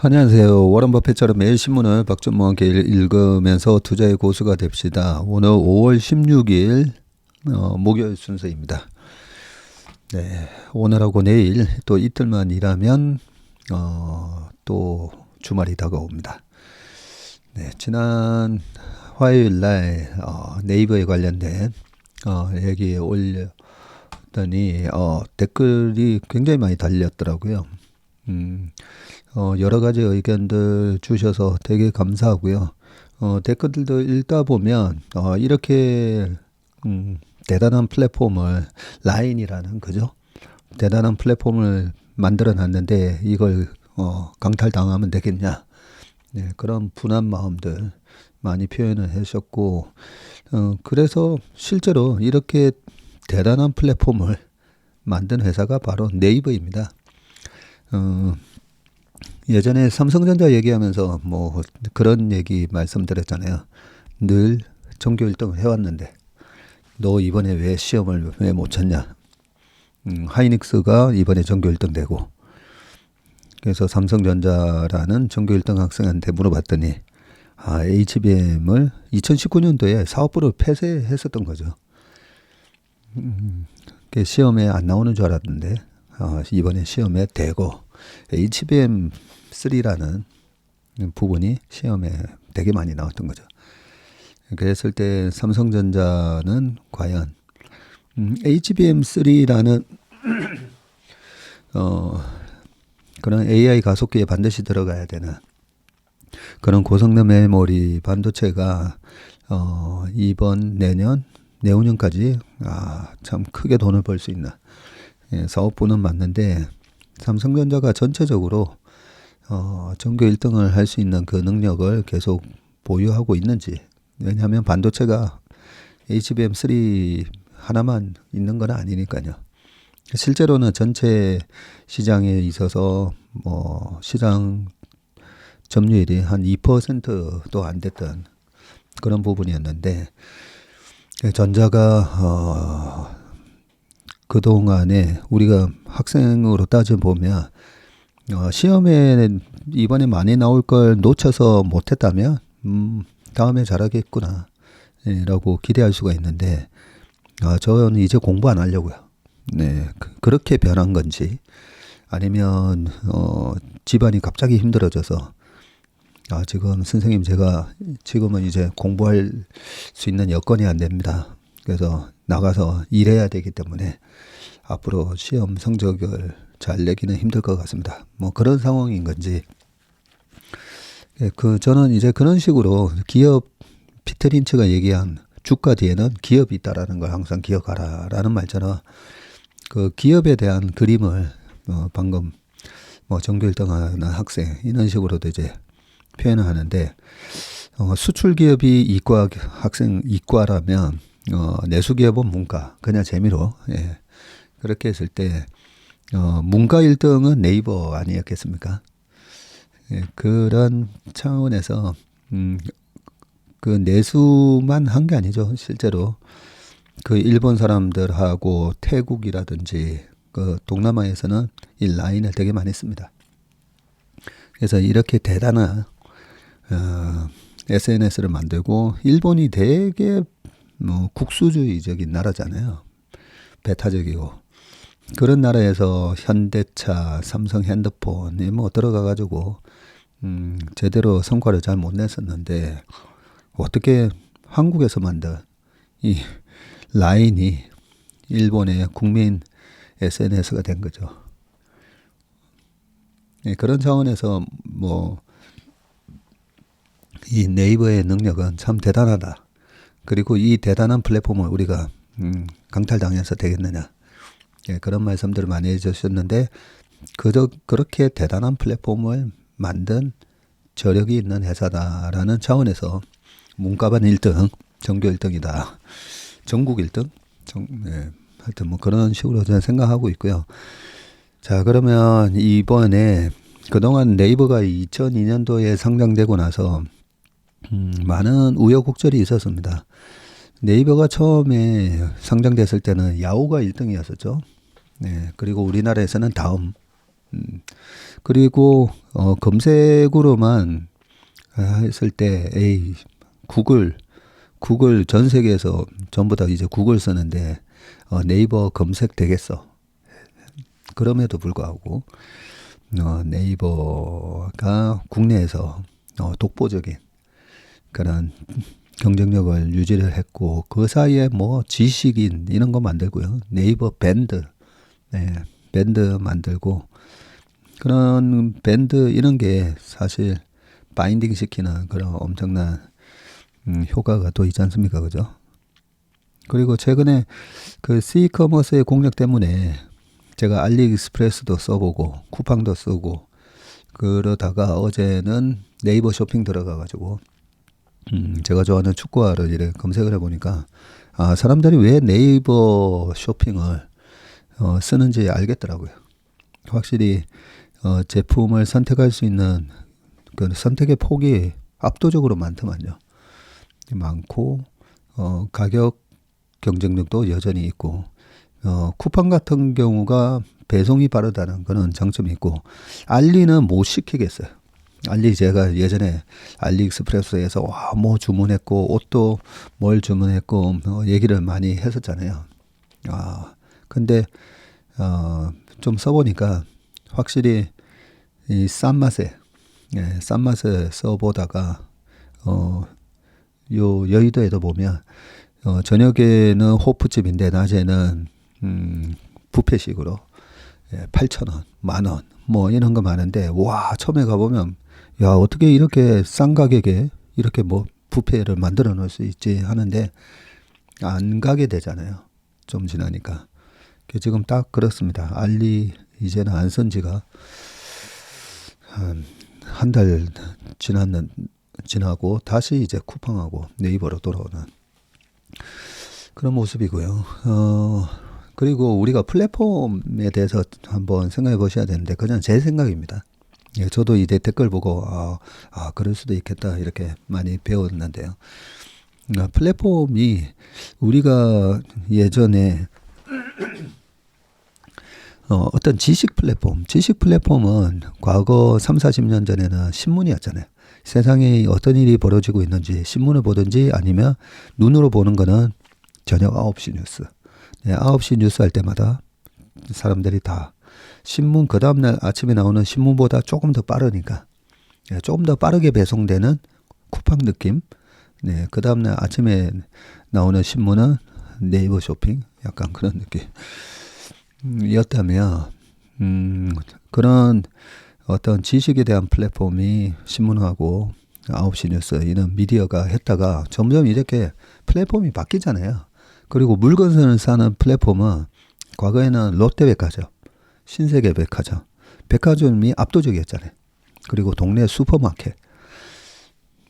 안녕하세요. 워런 버핏처럼 매일 신문을 박준모와 함께 읽으면서 투자의 고수가 됩시다. 오늘 5월 16일 목요일 순서입니다. 네, 오늘하고 내일 또 이틀만 일하면 또 주말이 다가옵니다. 네, 지난 화요일 날 네이버에 관련된 얘기 올렸더니 댓글이 굉장히 많이 달렸더라고요. 여러 가지 의견들 주셔서 되게 감사하고요. 댓글들도 읽다 보면, 이렇게, 대단한 플랫폼을, 라인이라는, 그죠? 대단한 플랫폼을 만들어 놨는데, 이걸, 강탈당하면 되겠냐. 네, 그런 분한 마음들 많이 표현을 하셨고, 그래서 실제로 이렇게 대단한 플랫폼을 만든 회사가 바로 네이버입니다. 예전에 삼성전자 얘기하면서 뭐 그런 얘기 말씀드렸잖아요. 늘 전교 1등을 해왔는데 너 이번에 왜 시험을 왜 못 쳤냐. 하이닉스가 이번에 전교 1등 되고 그래서 삼성전자라는 전교 1등 학생한테 물어봤더니 HBM을 2019년도에 사업부를 폐쇄했었던 거죠. 시험에 안 나오는 줄 알았는데 이번에 시험에 대고 HBM3라는 부분이 시험에 되게 많이 나왔던 거죠. 그랬을 때 삼성전자는 과연 HBM3라는 그런 AI 가속기에 반드시 들어가야 되는 그런 고성능 메모리 반도체가 이번 내후년까지 참 크게 돈을 벌 수 있는 사업부는 맞는데 삼성전자가 전체적으로 전교 1등을 할 수 있는 그 능력을 계속 보유하고 있는지. 왜냐하면 반도체가 HBM3 하나만 있는 건 아니니까요. 실제로는 전체 시장에 있어서 시장 점유율이 한 2%도 안 됐던 그런 부분이었는데 전자가 그동안에 우리가 학생으로 따져보면 시험에 이번에 많이 나올 걸 놓쳐서 못했다면 다음에 잘하겠구나 라고 기대할 수가 있는데 저는 이제 공부 안 하려고요. 네, 그렇게 변한 건지 아니면 집안이 갑자기 힘들어져서 지금 선생님 제가 지금은 이제 공부할 수 있는 여건이 안 됩니다. 그래서 나가서 일해야 되기 때문에 앞으로 시험 성적을 잘 내기는 힘들 것 같습니다. 뭐 그런 상황인 건지. 저는 이제 그런 식으로 기업, 피터 린츠가 얘기한 주가 뒤에는 기업이 있다라는 걸 항상 기억하라라는 말처럼 그 기업에 대한 그림을 방금 전교 1등 하는 학생 이런 식으로도 이제 표현을 하는데 수출 기업이 이과라면 내수 기업은 문과 그냥 재미로 그렇게 했을 때 문과 1등은 네이버 아니었겠습니까? 그런 차원에서 그 내수만 한 게 아니죠. 실제로 그 일본 사람들하고 태국이라든지 그 동남아에서는 이 라인을 되게 많이 씁니다. 그래서 이렇게 대단한 SNS를 만들고 일본이 되게 국수주의적인 나라잖아요. 배타적이고 그런 나라에서 현대차, 삼성 핸드폰이 들어가가지고 제대로 성과를 잘 못 냈었는데 어떻게 한국에서 만든 이 라인이 일본의 국민 SNS가 된 거죠. 그런 차원에서 이 네이버의 능력은 참 대단하다. 그리고 이 대단한 플랫폼을 우리가 강탈당해서 되겠느냐. 그런 말씀들을 많이 해주셨는데 그렇게 대단한 플랫폼을 만든 저력이 있는 회사다라는 차원에서 문과반 1등, 전교 1등이다. 전국 1등? 하여튼 그런 식으로 저는 생각하고 있고요. 자, 그러면 이번에 그동안 네이버가 2002년도에 상장되고 나서 많은 우여곡절이 있었습니다. 네이버가 처음에 상장됐을 때는 야후가 1등이었었죠. 네, 그리고 우리나라에서는 다음, 그리고 검색으로만 했을 때 에이 구글 전 세계에서 전부 다 이제 구글 쓰는데 네이버 검색 되겠어. 그럼에도 불구하고 네이버가 국내에서 독보적인 그런 경쟁력을 유지를 했고 그 사이에 뭐 지식인 이런 거 만들고요. 네이버 밴드, 네, 밴드 만들고 그런 밴드 이런 게 사실 바인딩 시키는 그런 엄청난 효과가 또 있지 않습니까, 그죠? 그리고 최근에 그 C커머스의 공략 때문에 제가 알리익스프레스도 써보고 쿠팡도 쓰고 그러다가 어제는 네이버 쇼핑 들어가가지고 제가 좋아하는 축구화를 이렇게 검색을 해보니까 사람들이 왜 네이버 쇼핑을 쓰는지 알겠더라고요. 확실히 제품을 선택할 수 있는 그 선택의 폭이 압도적으로 많더만요. 많고 가격 경쟁력도 여전히 있고 쿠팡 같은 경우가 배송이 빠르다는 그런 장점이 있고 알리는 못 시키겠어요. 알리 제가 예전에 알리익스프레스에서 뭐 주문했고 옷도 뭘 주문했고 얘기를 많이 했었잖아요. 근데 좀 써보니까 확실히 이 싼 맛에 싼 맛에 써보다가 요 여의도에도 보면 저녁에는 호프집인데 낮에는 뷔페식으로 8,000원, 만원 뭐 이런 거 많은데 와 처음에 가보면 야 어떻게 이렇게 싼 가격에 이렇게 뭐 뷔페를 만들어 놓을 수 있지 하는데 안 가게 되잖아요. 좀 지나니까. 지금 딱 그렇습니다. 알리 이제는 안 쓴 지가 한 달 지나고 다시 이제 쿠팡하고 네이버로 돌아오는 그런 모습이고요. 그리고 우리가 플랫폼에 대해서 한번 생각해 보셔야 되는데 그냥 제 생각입니다. 예, 저도 이 댓글 보고 그럴 수도 있겠다 이렇게 많이 배웠는데요. 플랫폼이 우리가 예전에 어떤 지식 플랫폼은 과거 3, 40년 전에는 신문이었잖아요. 세상에 어떤 일이 벌어지고 있는지 신문을 보든지 아니면 눈으로 보는 거는 저녁 9시 뉴스. 네, 9시 뉴스 할 때마다 사람들이 다 신문 그 다음날 아침에 나오는 신문보다 조금 더 빠르니까 조금 더 빠르게 배송되는 쿠팡 느낌. 네, 그 다음날 아침에 나오는 신문은 네이버 쇼핑 약간 그런 느낌. 였다면 그런 어떤 지식에 대한 플랫폼이 신문하고 9시 뉴스 이런 미디어가 했다가 점점 이렇게 플랫폼이 바뀌잖아요. 그리고 물건을 사는 플랫폼은 과거에는 롯데백화점, 신세계백화점, 백화점이 압도적이었잖아요. 그리고 동네 슈퍼마켓.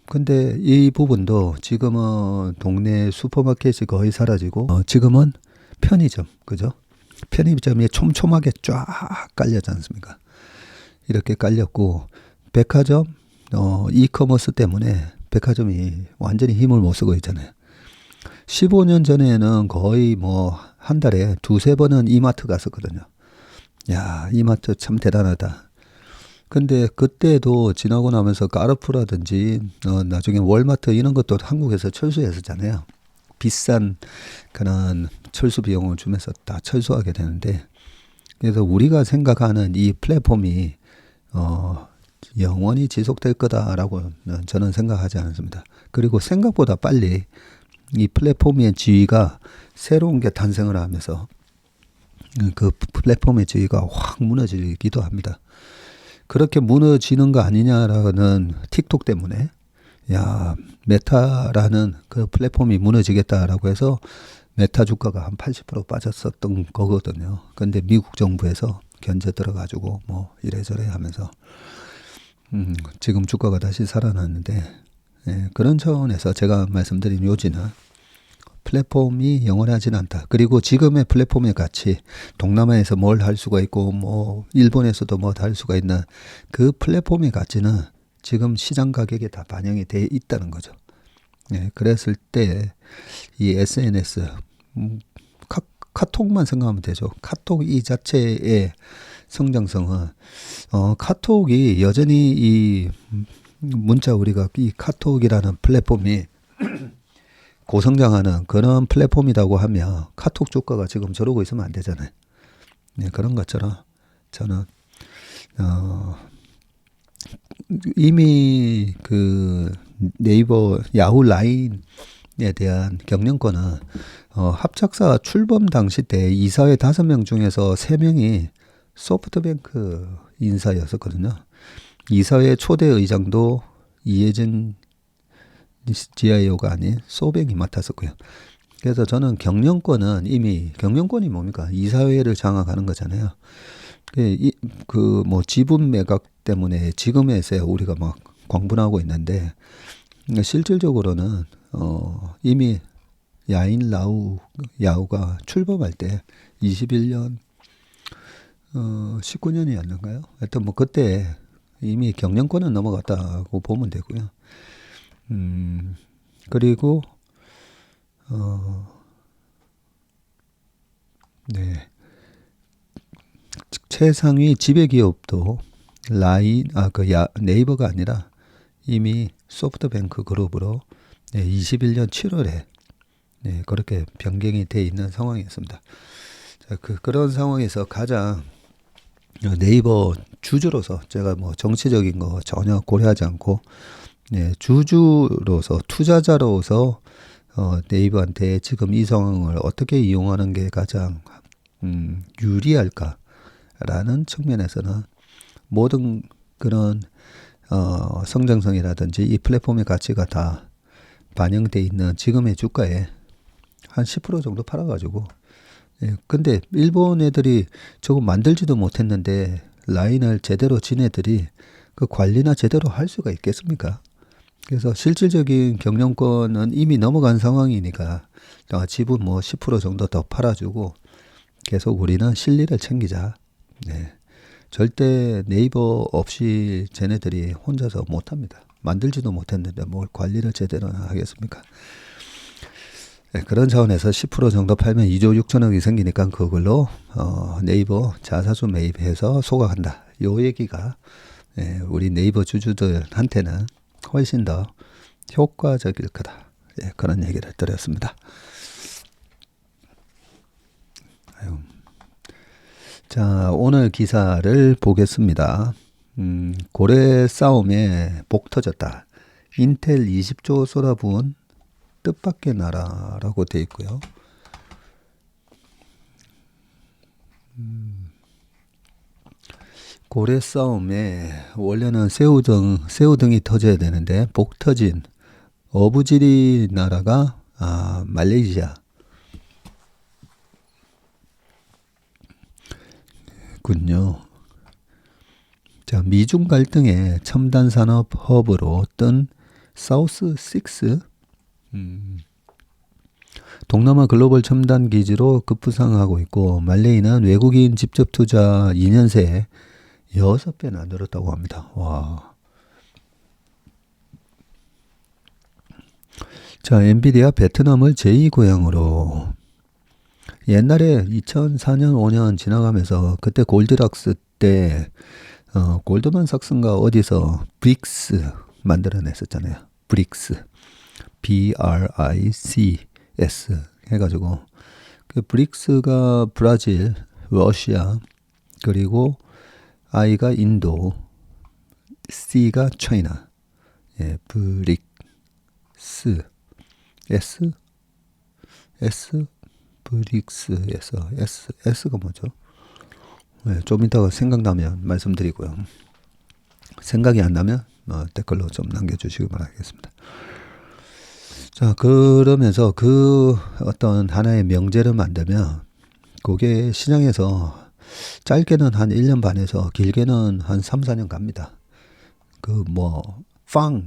근데 이 부분도 지금은 동네 슈퍼마켓이 거의 사라지고 지금은 편의점, 그죠? 편의점이 촘촘하게 쫙 깔렸지 않습니까? 이렇게 깔렸고 백화점 이커머스 때문에 백화점이 완전히 힘을 못 쓰고 있잖아요. 15년 전에는 거의 뭐 한 달에 두세 번은 이마트 갔었거든요. 야, 이마트 참 대단하다. 근데 그때도 지나고 나면서 까르푸라든지 나중에 월마트 이런 것도 한국에서 철수했었잖아요. 비싼 그런 철수 비용을 주면서 다 철수하게 되는데 그래서 우리가 생각하는 이 플랫폼이 영원히 지속될 거다라고 저는 생각하지 않습니다. 그리고 생각보다 빨리 이 플랫폼의 지위가 새로운 게 탄생을 하면서 그 플랫폼의 지위가 확 무너지기도 합니다. 그렇게 무너지는 거 아니냐라는 틱톡 때문에 야 메타라는 그 플랫폼이 무너지겠다라고 해서 메타 주가가 한 80% 빠졌었던 거거든요. 근데 미국 정부에서 견제 들어가지고 뭐 이래저래 하면서 지금 주가가 다시 살아났는데 그런 차원에서 제가 말씀드린 요지는 플랫폼이 영원하진 않다. 그리고 지금의 플랫폼의 가치, 동남아에서 뭘 할 수가 있고 뭐 일본에서도 뭐 할 수가 있는 그 플랫폼의 가치는 지금 시장 가격에 다 반영이 돼 있다는 거죠. 그랬을 때 이 SNS 카톡만 생각하면 되죠. 카톡 이 자체의 성장성은 카톡이 여전히 이 문자 우리가 이 카톡이라는 플랫폼이 고성장하는 그런 플랫폼이라고 하면 카톡 주가가 지금 저러고 있으면 안 되잖아요. 네, 그런 것처럼 저는 이미 그 네이버 야후 라인에 대한 경영권은 합작사 출범 당시 때 이사회 5명 중에서 3명이 소프트뱅크 인사였었거든요. 이사회 초대 의장도 이해진 GIO가 아닌 소뱅이 맡았었고요. 그래서 저는 경영권은 이미 경영권이 뭡니까? 이사회를 장악하는 거잖아요. 그 뭐 지분 매각 때문에 지금에서야 우리가 막 광분하고 있는데 실질적으로는 이미 야후가 출범할 때 21년 19년이었는가요? 하여튼 뭐 그때 이미 경영권은 넘어갔다고 보면 되고요. 그리고 네. 최상위 지배기업도 네이버가 아니라 이미 소프트뱅크 그룹으로 21년 7월에 그렇게 변경이 돼 있는 상황이었습니다. 자, 그런 상황에서 가장 네이버 주주로서 제가 뭐 정치적인 거 전혀 고려하지 않고 주주로서 투자자로서 네이버한테 지금 이 상황을 어떻게 이용하는 게 가장 유리할까라는 측면에서는 모든 그런 성장성이라든지 이 플랫폼의 가치가 다 반영돼 있는 지금의 주가에 한 10% 정도 팔아가지고 근데 일본 애들이 저거 만들지도 못했는데 라인을 제대로 진 애들이 그 관리나 제대로 할 수가 있겠습니까? 그래서 실질적인 경영권은 이미 넘어간 상황이니까 지분 뭐 10% 정도 더 팔아주고 계속 우리는 실리를 챙기자. 네. 절대 네이버 없이 쟤네들이 혼자서 못합니다. 만들지도 못했는데 뭘 관리를 제대로 하겠습니까? 네, 그런 차원에서 10% 정도 팔면 2조 6천억이 생기니까 그걸로 네이버 자사주 매입해서 소각한다. 요 얘기가 우리 네이버 주주들한테는 훨씬 더 효과적일 거다. 그런 얘기를 드렸습니다. 자, 오늘 기사를 보겠습니다. 고래 싸움에 복 터졌다. 인텔 20조 쏟아부은 뜻밖의 나라라고 돼 있고요. 고래 싸움에 원래는 새우등이 터져야 되는데 복 터진 어부지리 나라가 말레이시아 군요. 자, 미중 갈등의 첨단 산업 허브로 뜬 사우스 6 동남아 글로벌 첨단 기지로 급부상하고 있고 말레이는 외국인 직접 투자 2년 새에 6배나 늘었다고 합니다. 와. 자, 엔비디아 베트남을 제2고향으로. 옛날에 2004년 5년 지나가면서 그때 골드락스 때 골드만삭스인가 어디서 브릭스 만들어냈었잖아요. 브릭스. BRICS 해가지고 그 브릭스가 브라질, 러시아, 그리고 I가 인도, C가 차이나, 브릭스, 브릭스에서 S가 뭐죠? 좀 이따가 생각나면 말씀드리고요. 생각이 안 나면 댓글로 좀 남겨주시기 바라겠습니다. 자, 그러면서 그 어떤 하나의 명제를 만들면 그게 시장에서 짧게는 한 1년 반에서 길게는 한 3, 4년 갑니다.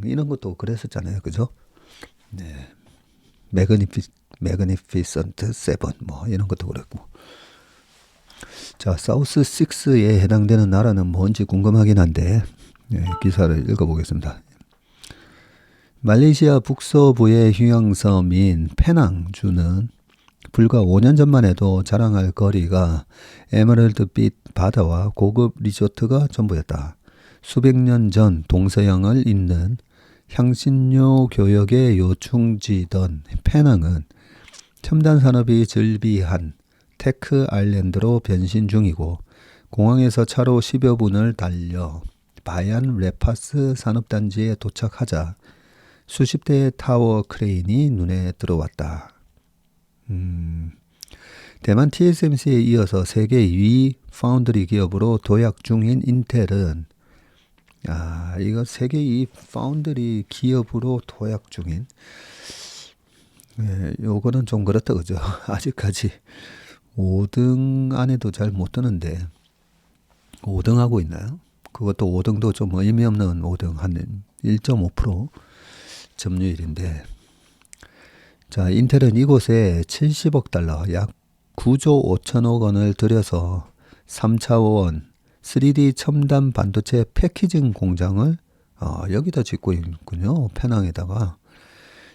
이런 것도 그랬었잖아요. 그죠? 네. 매그니피선트 7 이런 것도 그랬고. 자, 사우스 6에 해당되는 나라는 뭔지 궁금하긴 한데 기사를 읽어보겠습니다. 말레이시아 북서부의 휴양섬인 페낭주는 불과 5년 전만 해도 자랑할 거리가 에메랄드빛 바다와 고급 리조트가 전부였다. 수백 년 전 동서양을 잇는 향신료 교역의 요충지던 페낭은 첨단 산업이 즐비한 테크 아일랜드로 변신 중이고 공항에서 차로 10여 분을 달려 바얀 레파스 산업단지에 도착하자 수십 대의 타워 크레인이 눈에 들어왔다. 대만 TSMC에 이어서 세계 2위 파운드리 기업으로 도약 중인 인텔은 이거 세계 2위 파운드리 기업으로 도약 중인 요거는 좀 그렇다 그죠? 아직까지 5등 안에도 잘 못 드는데 5등 하고 있나요? 그것도 5등도 좀 의미 없는 5등 한 1.5% 점유율인데 자, 인텔은 이곳에 70억 달러, 약 9조 5천억 원을 들여서 3차원 3D 첨단 반도체 패키징 공장을 여기다 짓고 있군요. 페낭에다가.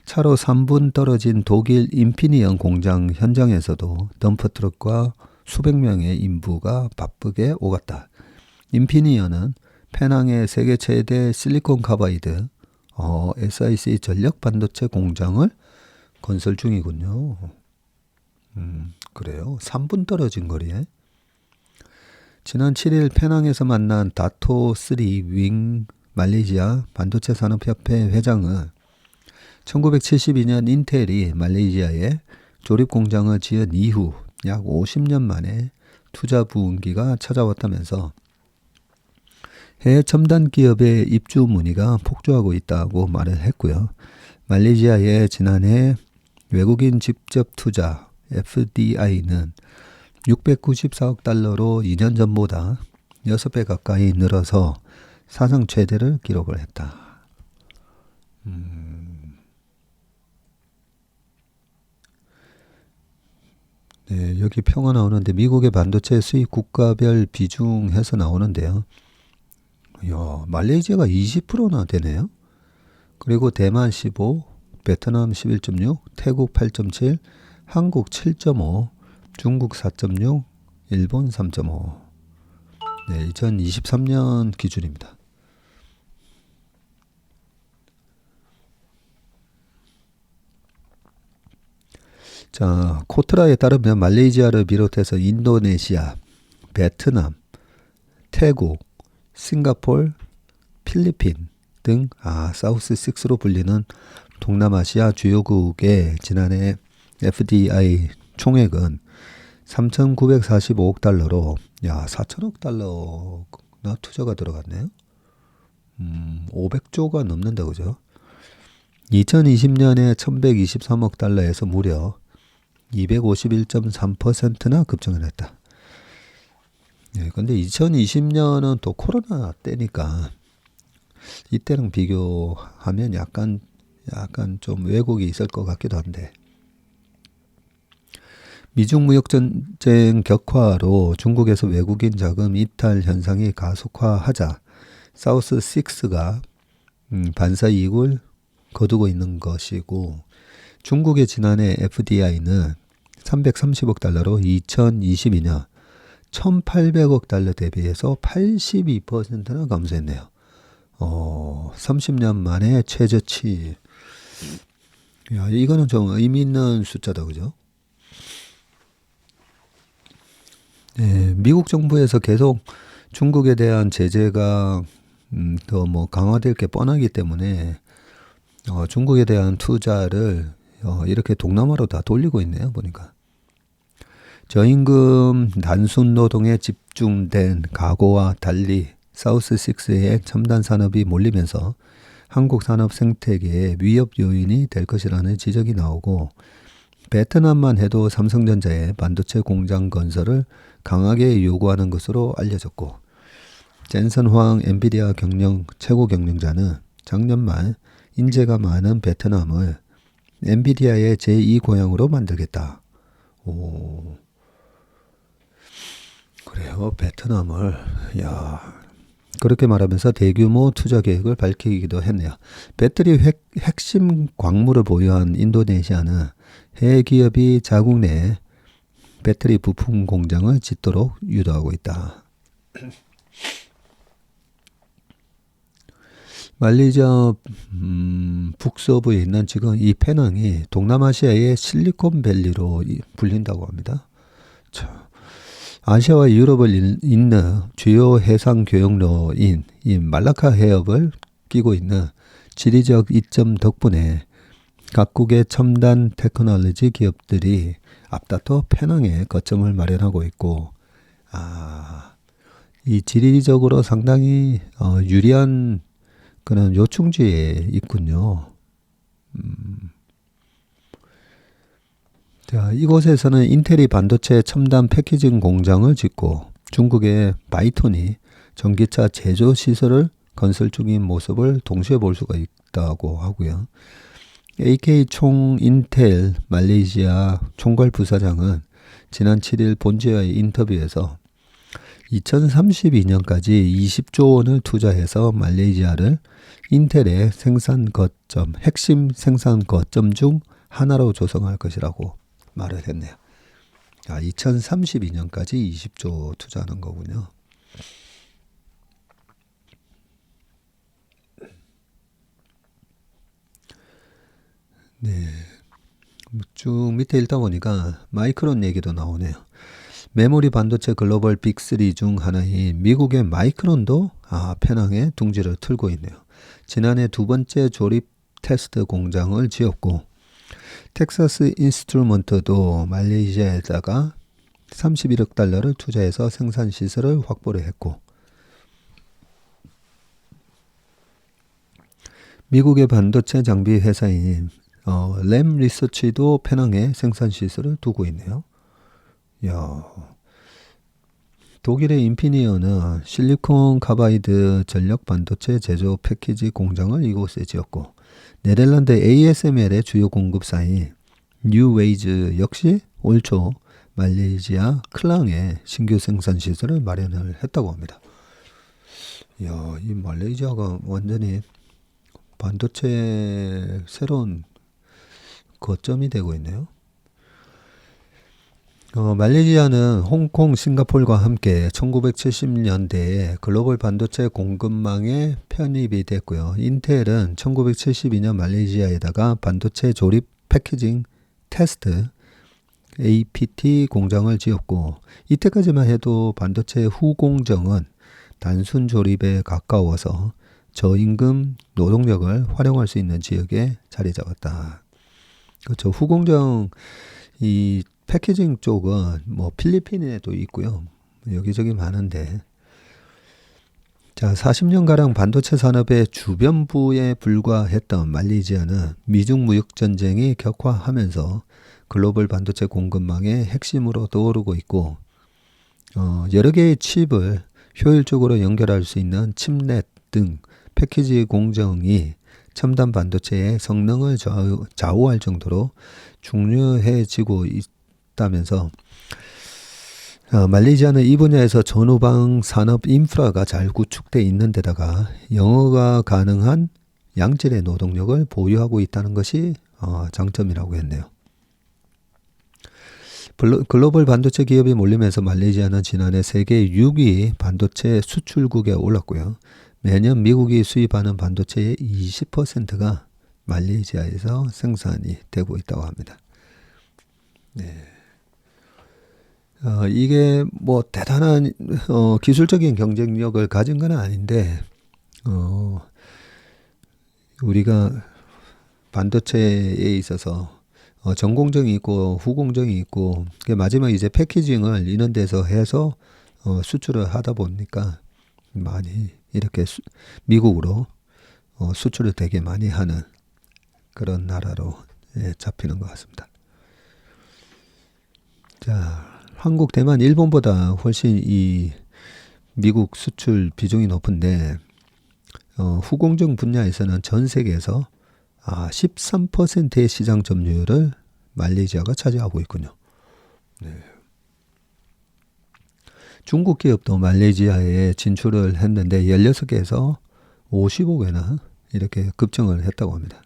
차로 3분 떨어진 독일 인피니언 공장 현장에서도 덤프트럭과 수백 명의 인부가 바쁘게 오갔다. 인피니언은 페낭의 세계 최대 실리콘 카바이드 SiC 전력 반도체 공장을 건설 중이군요. 그래요. 3분 떨어진 거리에. 지난 7일 페낭에서 만난 다토3 윙 말레이시아 반도체 산업협회 회장은 1972년 인텔이 말레이시아에 조립 공장을 지은 이후 약 50년 만에 투자 부흥기가 찾아왔다면서 해외 첨단 기업의 입주 문의가 폭주하고 있다고 말을 했고요. 말레이시아의 지난해 외국인 직접 투자 FDI는 694억 달러로 2년 전보다 6배 가까이 늘어서 사상 최대를 기록을 했다. 네, 여기 표가 나오는데 미국의 반도체 수입 국가별 비중 해서 나오는데요. 이야, 말레이시아가 20%나 되네요. 그리고 대만 15, 베트남 11.6, 태국 8.7, 한국 7.5, 중국 4.6, 일본 3.5. 네, 2023년 기준입니다. 자, 코트라에 따르면 말레이시아를 비롯해서 인도네시아, 베트남, 태국, 싱가폴, 필리핀 등 사우스 6로 불리는 동남아시아 주요국의 지난해 FDI 총액은 3,945억 달러로 4천억 달러나 투자가 들어갔네요. 500조가 넘는다 그죠? 2020년에 1,123억 달러에서 무려 251.3%나 급증을 했다. 네, 근데 2020년은 또 코로나 때니까 이때랑 비교하면 약간 좀 왜곡이 있을 것 같기도 한데 미중 무역 전쟁 격화로 중국에서 외국인 자금 이탈 현상이 가속화하자 사우스 6가 반사 이익을 거두고 있는 것이고 중국의 지난해 FDI는 330억 달러로 2022년 1,800억 달러 대비해서 82%나 감소했네요. 30년 만에 최저치. 야, 이거는 좀 의미 있는 숫자다, 그죠? 네, 미국 정부에서 계속 중국에 대한 제재가 더 강화될 게 뻔하기 때문에 중국에 대한 투자를 이렇게 동남아로 다 돌리고 있네요, 보니까. 저임금 단순 노동에 집중된 가구와 달리 사우스 6의 첨단 산업이 몰리면서 한국 산업 생태계의 위협 요인이 될 것이라는 지적이 나오고 베트남만 해도 삼성전자의 반도체 공장 건설을 강하게 요구하는 것으로 알려졌고 젠슨 황 엔비디아 최고 경영자는 작년 말 인재가 많은 베트남을 엔비디아의 제2고향으로 만들겠다. 그래요. 베트남을 그렇게 말하면서 대규모 투자 계획을 밝히기도 했네요. 배터리 핵심 광물을 보유한 인도네시아는 해외 기업이 자국 내 배터리 부품 공장을 짓도록 유도하고 있다. 말레이시아 북서부에 있는 지금 이 페낭이 동남아시아의 실리콘밸리로 불린다고 합니다. 아시아와 유럽을 잇는 주요 해상 교역로인 이 말라카 해협을 끼고 있는 지리적 이점 덕분에 각국의 첨단 테크놀로지 기업들이 앞다퉈 페낭에 거점을 마련하고 있고, 이 지리적으로 상당히 유리한 그런 요충지에 있군요. 자, 이곳에서는 인텔이 반도체 첨단 패키징 공장을 짓고 중국의 바이톤이 전기차 제조 시설을 건설 중인 모습을 동시에 볼 수가 있다고 하고요. AK 총인텔 말레이시아 총괄 부사장은 지난 7일 본지와의 인터뷰에서 2032년까지 20조 원을 투자해서 말레이시아를 인텔의 생산 거점, 핵심 생산 거점 중 하나로 조성할 것이라고 말을 했네요. 2032년까지 20조 투자하는 거군요. 네. 쭉 밑에 읽다 보니까 마이크론 얘기도 나오네요. 메모리 반도체 글로벌 빅3 중 하나인 미국의 마이크론도 페낭에 둥지를 틀고 있네요. 지난해 두 번째 조립 테스트 공장을 지었고 텍사스 인스트루먼트도 말레이시아에다가 31억 달러를 투자해서 생산 시설을 확보를 했고 미국의 반도체 장비 회사인 램 리서치도 페낭에 생산 시설을 두고 있네요. 야, 독일의 인피니언은 실리콘 카바이드 전력 반도체 제조 패키지 공장을 이곳에 지었고 네덜란드 ASML의 주요 공급사인 뉴웨이즈 역시 올 초 말레이시아 클랑에 신규 생산 시설을 마련을 했다고 합니다. 이야, 이 말레이시아가 완전히 반도체 새로운 거점이 되고 있네요. 말레이시아는 홍콩, 싱가포르와 함께 1970년대에 글로벌 반도체 공급망에 편입이 됐고요. 인텔은 1972년 말레이시아에다가 반도체 조립 패키징 테스트 APT 공장을 지었고 이때까지만 해도 반도체 후공정은 단순 조립에 가까워서 저임금 노동력을 활용할 수 있는 지역에 자리 잡았다. 그렇죠. 후공정 이 패키징 쪽은 뭐 필리핀에도 있고요. 여기저기 많은데 자 40년가량 반도체 산업의 주변부에 불과했던 말레이시아는 미중 무역 전쟁이 격화하면서 글로벌 반도체 공급망의 핵심으로 떠오르고 있고 여러 개의 칩을 효율적으로 연결할 수 있는 칩넷 등 패키지 공정이 첨단 반도체의 성능을 좌우할 정도로 중요해지고 있다면서 말레이시아는 이 분야에서 전후방 산업 인프라가 잘 구축되어 있는 데다가 영어가 가능한 양질의 노동력을 보유하고 있다는 것이 장점이라고 했네요. 글로벌 반도체 기업이 몰리면서 말레이시아는 지난해 세계 6위 반도체 수출국에 올랐고요. 매년 미국이 수입하는 반도체의 20%가 말레이시아에서 생산이 되고 있다고 합니다. 네. 이게 뭐 대단한 기술적인 경쟁력을 가진 건 아닌데 우리가 반도체에 있어서 전공정이 있고 후공정이 있고 마지막 이제 패키징을 이런 데서 해서 수출을 하다 보니까 많이 이렇게 미국으로 수출을 되게 많이 하는 그런 나라로 잡히는 것 같습니다. 자, 한국, 대만, 일본보다 훨씬 이 미국 수출 비중이 높은데 후공정 분야에서는 전 세계에서 13%의 시장 점유율을 말레이시아가 차지하고 있군요. 네. 중국 기업도 말레이시아에 진출을 했는데 16개에서 55개나 이렇게 급증을 했다고 합니다.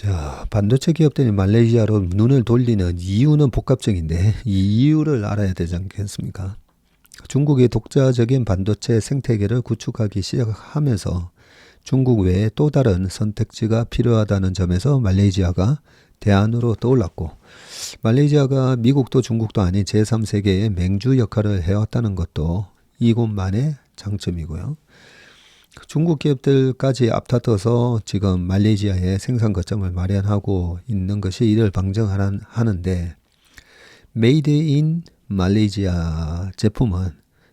자, 반도체 기업들이 말레이시아로 눈을 돌리는 이유는 복합적인데 이 이유를 알아야 되지 않겠습니까? 중국이 독자적인 반도체 생태계를 구축하기 시작하면서 중국 외에 또 다른 선택지가 필요하다는 점에서 말레이시아가 대안으로 떠올랐고, 말레이시아가 미국도 중국도 아닌 제3세계의 맹주 역할을 해왔다는 것도 이곳만의 장점이고요. 중국 기업들까지 앞다퉈서 지금 말레이시아에 생산 거점을 마련하고 있는 것이 이를 방증하는데, 메이드 인 말레이시아 제품은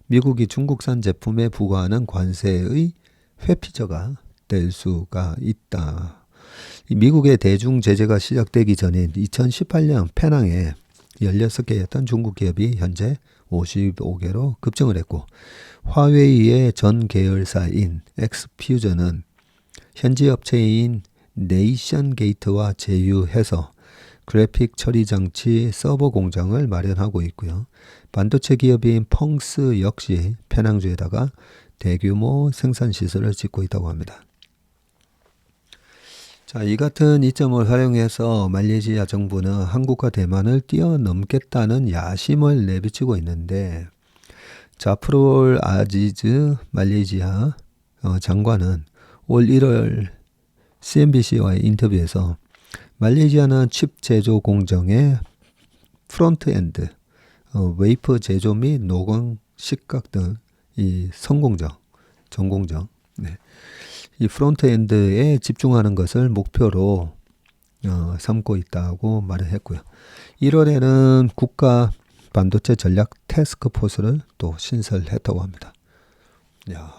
미국이 중국산 제품에 부과하는 관세의 회피처가 될 수가 있다. 미국의 대중 제재가 시작되기 전인 2018년 페낭에 16개였던 중국 기업이 현재 55개로 급증을 했고, 화웨이의 전 계열사인 엑스퓨전은 현지 업체인 네이션 게이트와 제휴해서 그래픽 처리 장치 서버 공장을 마련하고 있고요. 반도체 기업인 펑스 역시 페낭주에다가 대규모 생산 시설을 짓고 있다고 합니다. 자, 이 같은 이점을 활용해서 말레이시아 정부는 한국과 대만을 뛰어넘겠다는 야심을 내비치고 있는데, 자프롤 아지즈 말레이시아 장관은 올 1월 CNBC와의 인터뷰에서 말레이시아는 칩 제조 공정의 프론트엔드, 웨이퍼 제조 및 노광 식각 등 이 성공정, 전공정, 네. 이 프론트엔드에 집중하는 것을 목표로 삼고 있다고 말을 했고요. 1월에는 국가 반도체 전략 태스크포스를 또 신설했다고 합니다. 야,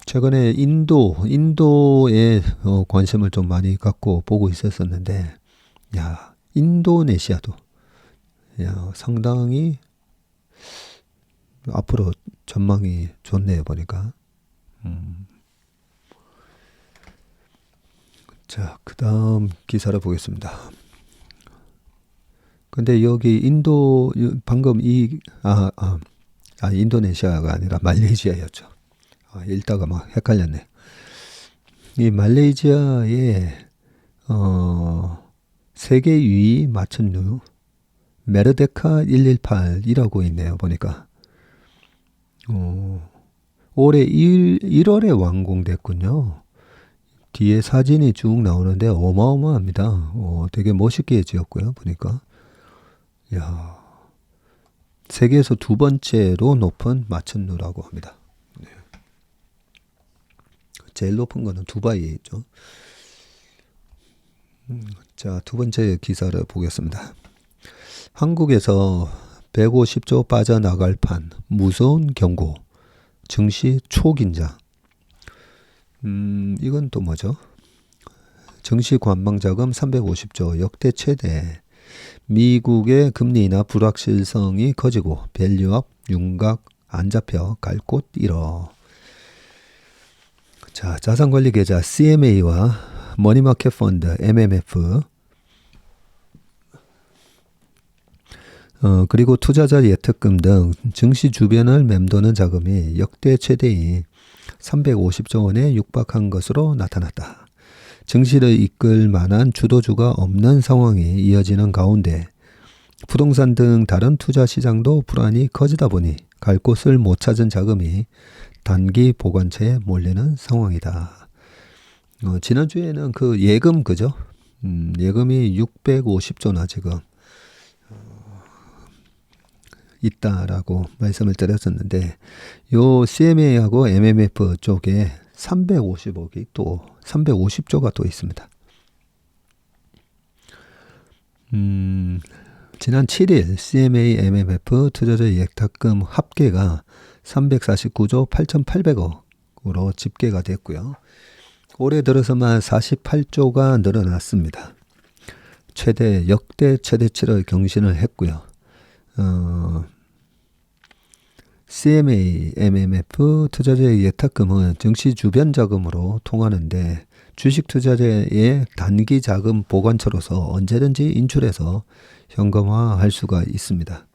최근에 인도에 관심을 좀 많이 갖고 보고 있었는데, 야, 인도네시아도 상당히 앞으로 전망이 좋네요, 보니까. 자, 그 다음 기사를 보겠습니다. 근데 여기 방금 인도네시아가 아니라 말레이시아였죠. 읽다가 막 헷갈렸네. 이 말레이시아의 세계 유위 마천루 메르데카 118이라고 있네요, 보니까. 올해 1월에 완공됐군요. 뒤에 사진이 쭉 나오는데 어마어마합니다. 되게 멋있게 지었고요, 보니까. 야, 세계에서 두 번째로 높은 마천루라고 합니다. 네. 제일 높은 거는 두바이에 있죠. 자, 두 번째 기사를 보겠습니다. 한국에서 150조 빠져나갈 판, 무서운 경고, 증시 초긴장. 이건 또 뭐죠? 증시 관망자금 350조, 역대 최대. 미국의 금리 인하 불확실성이 커지고 밸류업 윤곽 안 잡혀 갈 곳 잃어. 자, 자산관리 계좌 CMA와 머니마켓 펀드 MMF, 그리고 투자자 예탁금 등 증시 주변을 맴도는 자금이 역대 최대인 350조 원에 육박한 것으로 나타났다. 증시를 이끌 만한 주도주가 없는 상황이 이어지는 가운데 부동산 등 다른 투자 시장도 불안이 커지다 보니 갈 곳을 못 찾은 자금이 단기 보관채에 몰리는 상황이다. 지난주에는 그 예금, 그죠? 예금이 650조나 지금 있다라고 말씀을 드렸었는데, 요 CMA하고 MMF 쪽에 350억이 또 350조가 또 있습니다. 지난 7일 CMA MMF 투자자 예탁금 합계가 349조 8,800억으로 집계가 됐고요. 올해 들어서만 48조가 늘어났습니다. 역대 최대치를 경신을 했고요. CMA, MMF 투자자의 예탁금은 증시 주변 자금으로 통하는데 주식 투자자의 단기 자금 보관처로서 언제든지 인출해서 현금화할 수가 있습니다.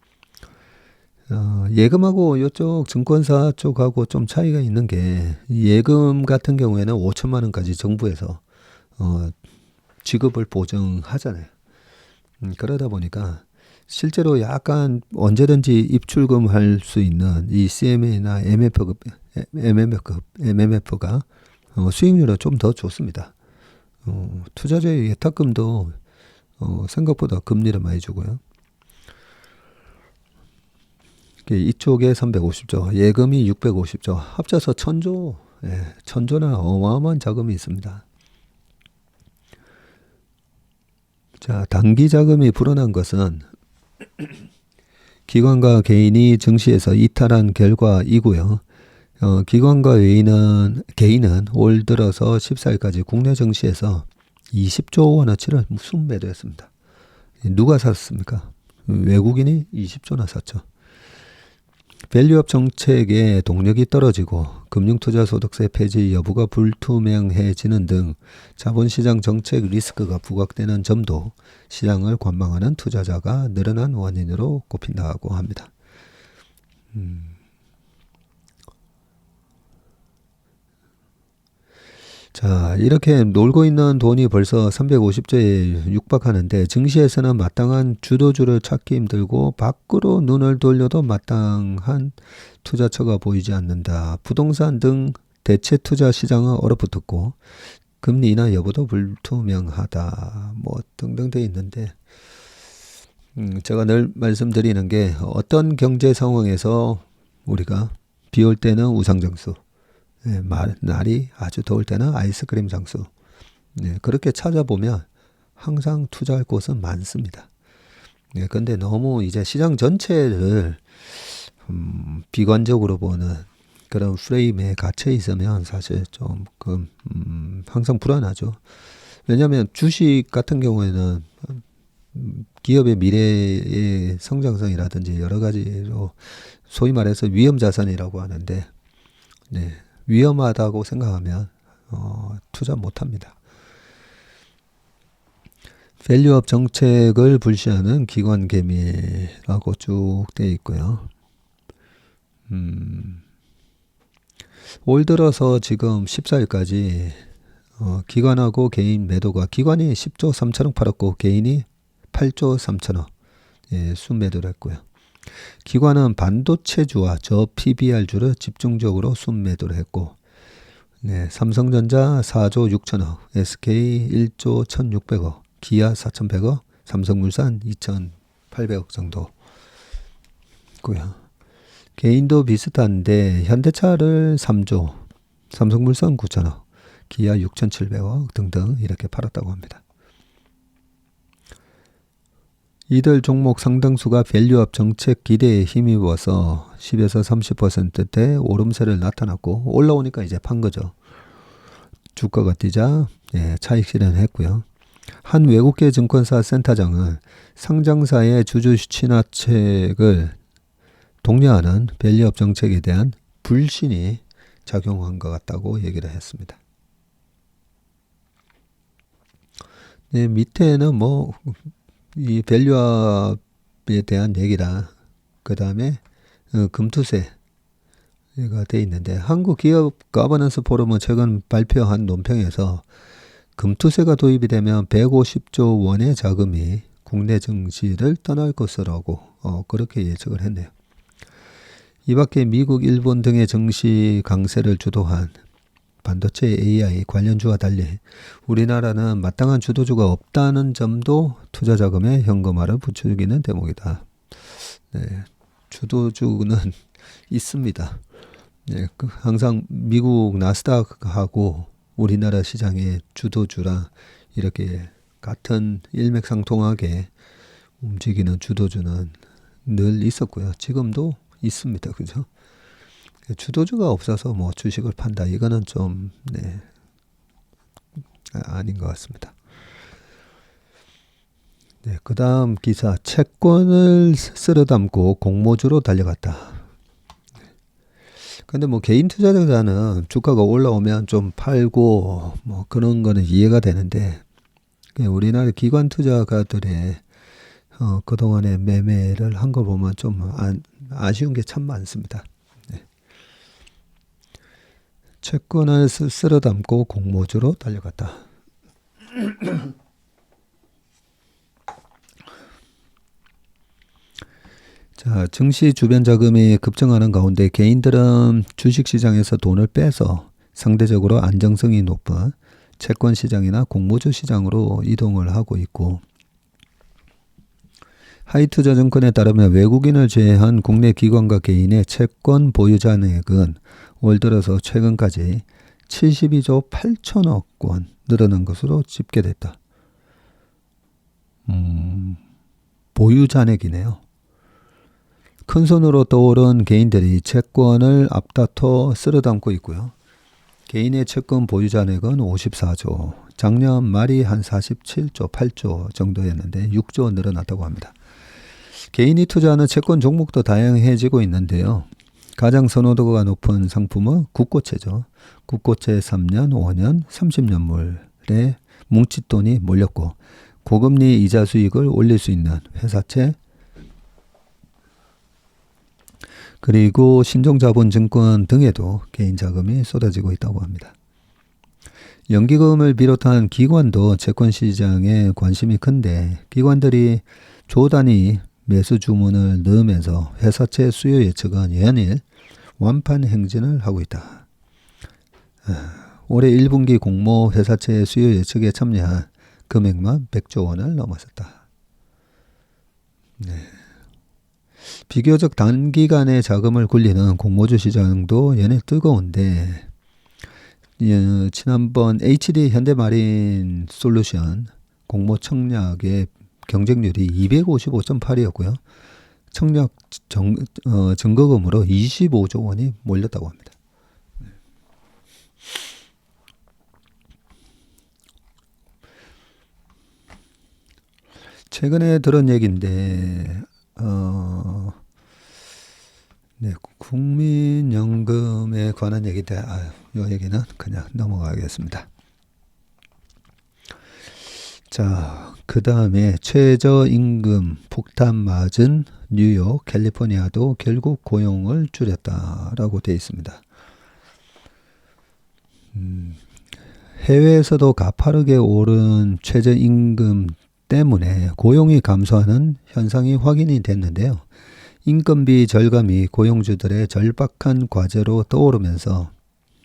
예금하고 이쪽 증권사 쪽하고 좀 차이가 있는 게, 예금 같은 경우에는 5천만 원까지 정부에서 지급을 보증하잖아요. 그러다 보니까 실제로 약간 언제든지 입출금할 수 있는 이 CMA나 MMF가 수익률은 좀 더 좋습니다. 투자자의 예탁금도 생각보다 금리를 많이 주고요. 이쪽에 350조, 예금이 650조, 합쳐서 1000조, 예, 1000조나 어마어마한 자금이 있습니다. 자, 단기 자금이 불어난 것은 기관과 개인이 증시에서 이탈한 결과이고요. 기관과 개인은 올 들어서 14일까지 국내 증시에서 20조 원어치를 순매도했습니다. 누가 샀습니까? 외국인이 20조나 샀죠. 밸류업 정책의 동력이 떨어지고 금융투자소득세 폐지 여부가 불투명해지는 등 자본시장 정책 리스크가 부각되는 점도 시장을 관망하는 투자자가 늘어난 원인으로 꼽힌다고 합니다. 자, 이렇게 놀고 있는 돈이 벌써 350조에 육박하는데 증시에서는 마땅한 주도주를 찾기 힘들고 밖으로 눈을 돌려도 마땅한 투자처가 보이지 않는다. 부동산 등 대체 투자 시장은 얼어붙었고 금리 인하 여부도 불투명하다. 뭐 등등 돼 있는데 제가 늘 말씀드리는 게 어떤 경제 상황에서 우리가 비 올 때는 우상장수, 날이 아주 더울 때는 아이스크림 장수. 그렇게 찾아보면 항상 투자할 곳은 많습니다. 근데 너무 이제 시장 전체를 비관적으로 보는 그런 프레임에 갇혀 있으면 사실 좀 항상 불안하죠. 왜냐하면 주식 같은 경우에는 기업의 미래의 성장성이라든지 여러 가지로 소위 말해서 위험 자산이라고 하는데, 위험하다고 생각하면 투자 못합니다. 밸류업 정책을 불시하는 기관 개미라고 쭉 되어 있고요. 올 들어서 지금 14일까지 기관하고 개인 매도가 기관이 10조 3천억 팔았고 개인이 8조 3천억 순매도를 했고요. 기관은 반도체주와 저 PBR주를 집중적으로 순매도를 했고, 삼성전자 4조 6천억, SK 1조 1,600억, 기아 4,100억, 삼성물산 2,800억 정도고요. 개인도 비슷한데 현대차를 3조, 삼성물산 9천억, 기아 6,700억 등등 이렇게 팔았다고 합니다. 이들 종목 상당수가 밸류업 정책 기대에 힘입어서 10에서 30%대 오름세를 나타났고 올라오니까 이제 판 거죠. 주가가 뛰자 차익 실현했고요. 한 외국계 증권사 센터장은 상장사의 주주 친화책을 독려하는 밸류업 정책에 대한 불신이 작용한 것 같다고 얘기를 했습니다. 밑에는 이 밸류업에 대한 얘기라 그 다음에 금투세가 돼 있는데 한국기업 거버넌스 포럼은 최근 발표한 논평에서 금투세가 도입이 되면 150조 원의 자금이 국내 증시를 떠날 것이라고 그렇게 예측을 했네요. 이 밖에 미국, 일본 등의 증시 강세를 주도한 반도체 AI 관련주와 달리 우리나라는 마땅한 주도주가 없다는 점도 투자 자금의 현금화를 부추기는 대목이다. 주도주는 있습니다. 항상 미국 나스닥하고 우리나라 시장의 주도주랑 이렇게 같은 일맥상통하게 움직이는 주도주는 늘 있었고요. 지금도 있습니다. 그죠? 주도주가 없어서 주식을 판다. 이거는 좀, 아닌 것 같습니다. 그 다음 기사. 채권을 쓸어 담고 공모주로 달려갔다. 근데 개인 투자자는 주가가 올라오면 좀 팔고, 그런 거는 이해가 되는데, 우리나라 기관 투자가들의, 그동안의 매매를 한 거 보면 좀 아쉬운 게 참 많습니다. 채권을 쓸어 담고 공모주로 달려갔다. 자, 증시 주변 자금이 급증하는 가운데 개인들은 주식시장에서 돈을 빼서 상대적으로 안정성이 높은 채권 시장이나 공모주 시장으로 이동을 하고 있고, 하이투자증권에 따르면 외국인을 제외한 국내 기관과 개인의 채권 보유 잔액은 올 들어서 최근까지 72조 8천억 원 늘어난 것으로 집계됐다. 보유 잔액이네요. 큰손으로 떠오른 개인들이 채권을 앞다퉈 쓸어담고 있고요. 개인의 채권 보유 잔액은 54조, 작년 말이 한 47조, 8조 정도였는데 6조 늘어났다고 합니다. 개인이 투자하는 채권 종목도 다양해지고 있는데요. 가장 선호도가 높은 상품은 국고채죠. 국고채 3년, 5년, 30년물에 뭉칫돈이 몰렸고, 고금리 이자 수익을 올릴 수 있는 회사채, 그리고 신종자본증권 등에도 개인 자금이 쏟아지고 있다고 합니다. 연기금을 비롯한 기관도 채권 시장에 관심이 큰데, 기관들이 조 단위 매수 주문을 넣으면서 회사채 수요 예측은 연일 완판 행진을 하고 있다. 올해 1분기 공모 회사채 수요 예측에 참여한 금액만 100조 원을 넘어섰다. 네. 비교적 단기간에 자금을 굴리는 공모주 시장도 연일 뜨거운데, 지난번 HD 현대마린 솔루션 공모 청약의 경쟁률이 255.8이었고요. 청약 증거금으로 25조 원이 몰렸다고 합니다. 최근에 들은 얘기인데, 네, 국민연금에 관한 얘기인데, 이 얘기는 그냥 넘어가겠습니다. 자, 그 다음에 최저임금 폭탄 맞은 뉴욕, 캘리포니아도 결국 고용을 줄였다라고 되어 있습니다. 해외에서도 가파르게 오른 최저임금 때문에 고용이 감소하는 현상이 확인이 됐는데요. 인건비 절감이 고용주들의 절박한 과제로 떠오르면서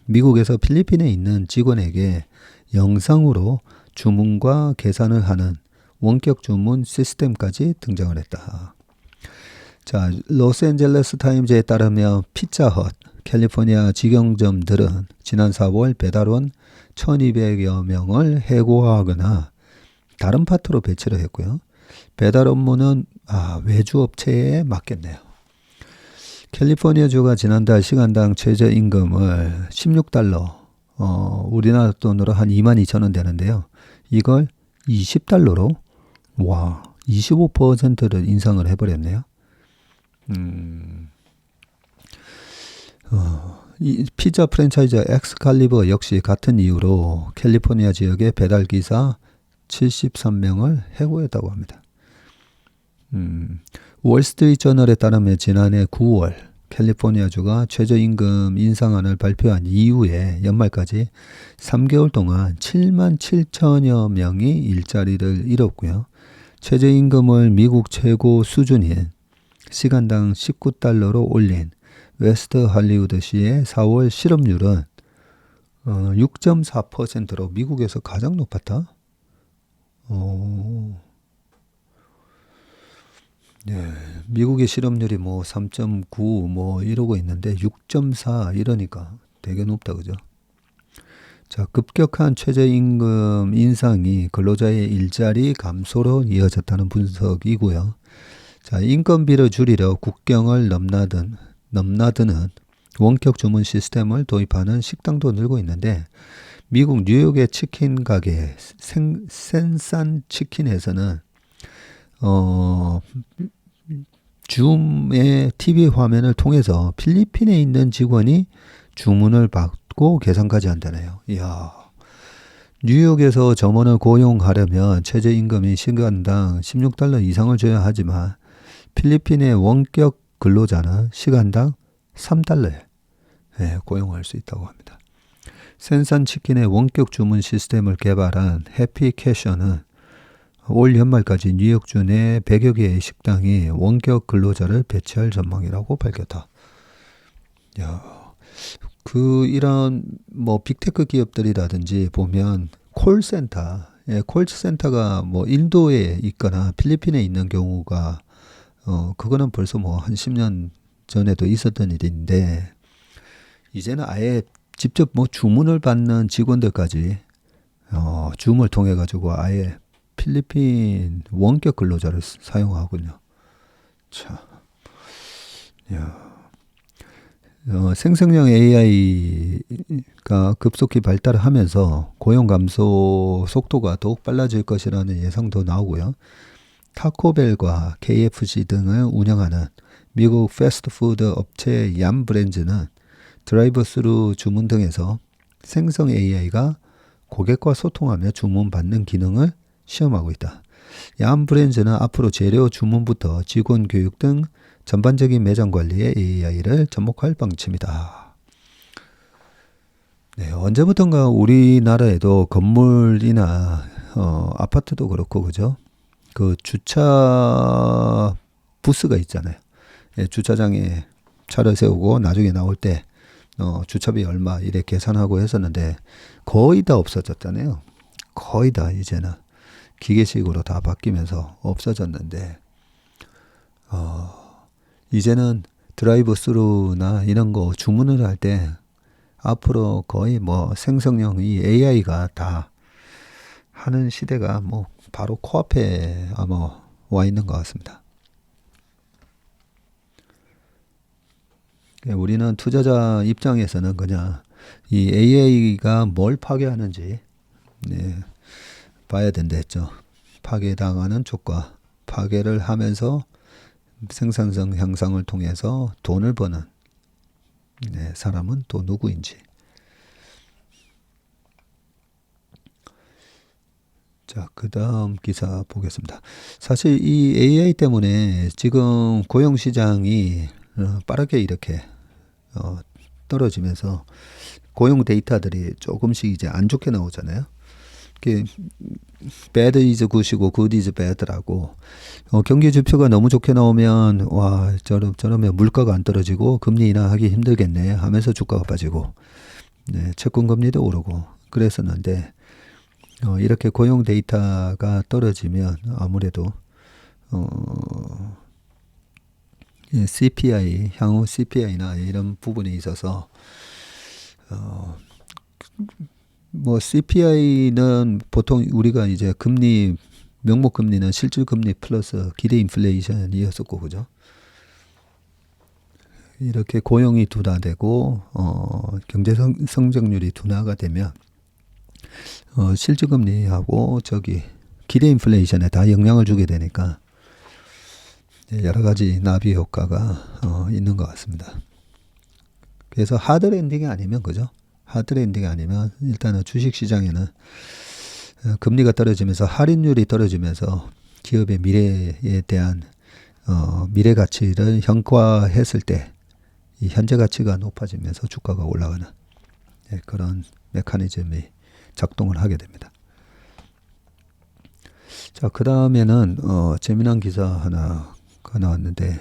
미국에서 필리핀에 있는 직원에게 영상으로 주문과 계산을 하는 원격 주문 시스템까지 등장을 했다. 자, 로스앤젤레스 타임즈에 따르면 피자헛, 캘리포니아 직영점들은 지난 4월 배달원 1200여 명을 해고하거나 다른 파트로 배치를 했고요. 배달 업무는 외주업체에 맡겼네요. 캘리포니아주가 지난달 시간당 최저임금을 16달러, 우리나라 돈으로 한 22,000원 되는데요. 이걸 20달러로 25%를 인상을 해버렸네요. 이 피자 프랜차이즈 엑스칼리버 역시 같은 이유로 캘리포니아 지역의 배달기사 73명을 해고했다고 합니다. 월스트리트저널에 따르면 지난해 9월 캘리포니아주가 최저임금 인상안을 발표한 이후에 연말까지 3개월 동안 7만 7천여 명이 일자리를 잃었고요. 최저임금을 미국 최고 수준인 시간당 19달러로 올린 웨스트 할리우드시의 4월 실업률은 6.4%로 미국에서 가장 높았다. 네, 미국의 실업률이 3.9 이러고 있는데 6.4 이러니까 되게 높다, 그죠? 자, 급격한 최저임금 인상이 근로자의 일자리 감소로 이어졌다는 분석이고요. 자, 인건비를 줄이려 국경을 넘나드는 원격 주문 시스템을 도입하는 식당도 늘고 있는데, 미국 뉴욕의 치킨 가게 센산 치킨에서는 줌의 TV 화면을 통해서 필리핀에 있는 직원이 주문을 받고 계산까지 한다네요. 이야, 뉴욕에서 점원을 고용하려면 최저임금이 시간당 16달러 이상을 줘야 하지만 필리핀의 원격 근로자는 시간당 3달러에 고용할 수 있다고 합니다. 센산 치킨의 원격 주문 시스템을 개발한 해피캐셔는 올 연말까지 뉴욕주 내 100여 개의 식당이 원격 근로자를 배치할 전망이라고 밝혔다. 야, 이런 뭐 빅테크 기업들이라든지 보면 콜센터, 콜센터가 뭐 인도에 있거나 필리핀에 있는 경우가 그거는 벌써 뭐 한 10년 전에도 있었던 일인데 이제는 아예 직접 뭐 주문을 받는 직원들까지 줌을 통해 가지고 아예 필리핀 원격 근로자를 사용하군요. 참, 야. 생성형 AI가 급속히 발달하면서 고용 감소 속도가 더욱 빨라질 것이라는 예상도 나오고요. 타코벨과 KFC 등을 운영하는 미국 패스트푸드 업체 얌 브랜즈는 드라이브 스루 주문 등에서 생성 AI가 고객과 소통하며 주문받는 기능을 시험하고 있다. 얌 브랜즈는 앞으로 재료 주문부터 직원 교육 등 전반적인 매장 관리에 AI를 접목할 방침이다. 네, 언제부턴가 우리나라에도 건물이나 아파트도 그렇고 그죠? 그 주차 부스가 있잖아요. 예, 주차장에 차를 세우고 나중에 나올 때 주차비 얼마 이렇게 계산하고 했었는데 거의 다 없어졌잖아요. 거의 다 이제는 기계식으로 다 바뀌면서 없어졌는데 이제는 드라이브 스루나 이런 거 주문을 할 때 앞으로 거의 뭐 생성형 이 AI가 다 하는 시대가 뭐 바로 코앞에 아마 와 있는 것 같습니다. 우리는 투자자 입장에서는 그냥 이 AI가 뭘 파괴하는지 봐야 된다 했죠. 파괴당하는 쪽과 파괴를 하면서 생산성 향상을 통해서 돈을 버는 사람은 또 누구인지. 자, 그 다음 기사 보겠습니다. 사실 이 AI 때문에 지금 고용시장이 빠르게 이렇게 떨어지면서 고용 데이터들이 조금씩 이제 안 좋게 나오잖아요. bad is good이고 good is bad라고 경기 지표가 너무 좋게 나오면 와 저러면 물가가 안 떨어지고 금리 인하하기 힘들겠네 하면서 주가가 빠지고 채권 금리도 오르고 그랬었는데 이렇게 고용 데이터가 떨어지면 아무래도 CPI 향후 CPI나 이런 부분에 있어서 뭐 CPI는 보통 우리가 이제 금리 명목 금리는 실질 금리 플러스 기대 인플레이션이었었고 그죠? 이렇게 고용이 둔화되고 경제 성장률이 둔화가 되면 실질 금리하고 기대 인플레이션에 다 영향을 주게 되니까 여러 가지 나비 효과가 있는 것 같습니다. 그래서 하드 랜딩이 아니면 그죠? 하드 랜딩이 아니면 일단은 주식 시장에는 금리가 떨어지면서 할인율이 떨어지면서 기업의 미래에 대한 미래 가치를 현과했을 때 이 현재 가치가 높아지면서 주가가 올라가는 그런 메커니즘이 작동을 하게 됩니다. 자, 그 다음에는 재미난 기사 하나가 나왔는데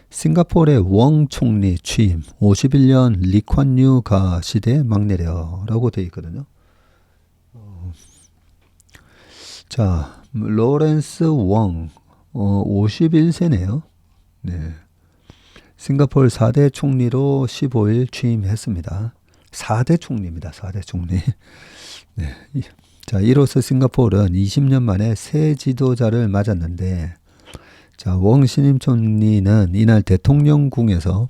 싱가포르의 웡 총리 취임 51년 리콴유가 시대 막내려라고 되어 있거든요. 자, 로렌스 웡 51세네요. 네. 싱가포르 4대 총리로 15일 취임했습니다. 4대 총리입니다. 4대 총리. 네. 자, 이로써 싱가포르는 20년 만에 새 지도자를 맞았는데 자, 웡 신임 총리는 이날 대통령궁에서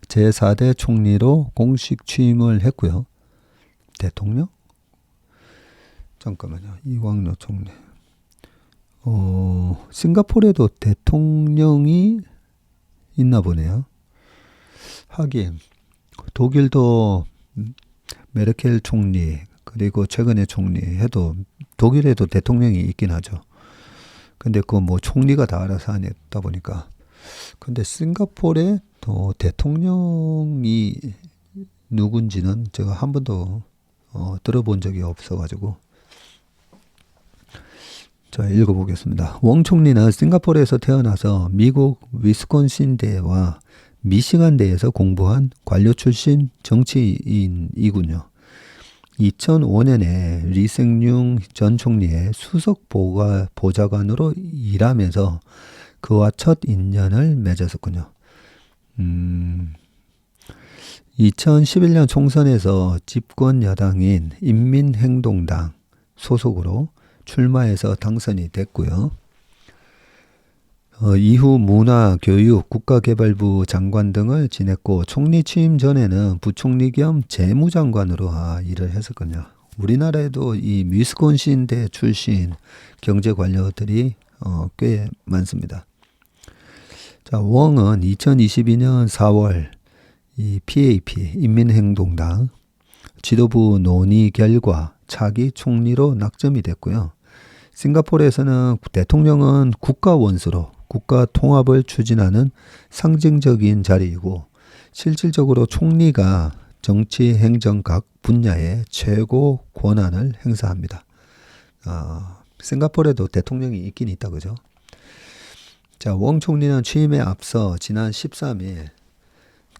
제4대 총리로 공식 취임을 했고요. 대통령? 잠깐만요. 이광로 총리. 싱가포르에도 대통령이 있나 보네요. 하긴 독일도 메르켈 총리 그리고 최근에 총리 해도 독일에도 대통령이 있긴 하죠. 근데 그 뭐 총리가 다 알아서 하다 보니까 근데 싱가포르에 또 대통령이 누군지는 제가 한 번도 들어본 적이 없어가지고 자, 읽어보겠습니다. 웡 총리는 싱가포르에서 태어나서 미국 위스콘신대와 미시간대에서 공부한 관료 출신 정치인이군요. 2005년에 리생융 전 총리의 수석 보좌관으로 일하면서 그와 첫 인연을 맺었었군요. 2011년 총선에서 집권 여당인 인민행동당 소속으로 출마해서 당선이 됐고요. 이후 문화, 교육, 국가개발부 장관 등을 지냈고 총리 취임 전에는 부총리 겸 재무장관으로 일을 했었거든요. 우리나라에도 이 위스콘신대 출신 경제 관료들이 꽤 많습니다. 자, 웡은 2022년 4월 이 PAP 인민행동당 지도부 논의 결과 차기 총리로 낙점이 됐고요. 싱가포르에서는 대통령은 국가 원수로 국가 통합을 추진하는 상징적인 자리이고 실질적으로 총리가 정치 행정 각 분야의 최고 권한을 행사합니다. 싱가포르에도 대통령이 있긴 있다, 그죠? 자, 웡 총리는 취임에 앞서 지난 13일